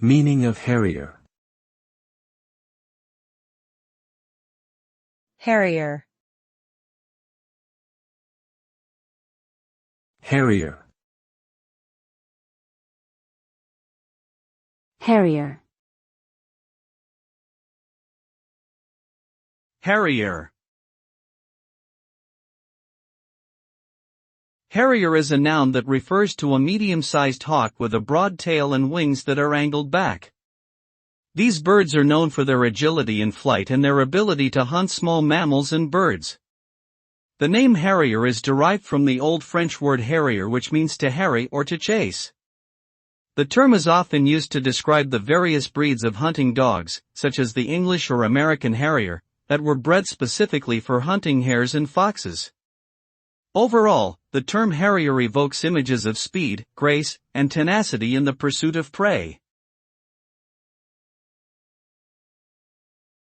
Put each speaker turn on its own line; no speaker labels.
Meaning of harrier.
Harrier.
Harrier.
Harrier.
Harrier. Harrier is a noun that refers to a medium-sized hawk with a broad tail and wings that are angled back. These birds are known for their agility in flight and their ability to hunt small mammals and birds. The name harrier is derived from the Old French word harrier, which means to harry or to chase. The term is often used to describe the various breeds of hunting dogs, such as the English or American harrier, that were bred specifically for hunting hares and foxes. Overall, the term harrier evokes images of speed, grace, and tenacity in the pursuit of prey.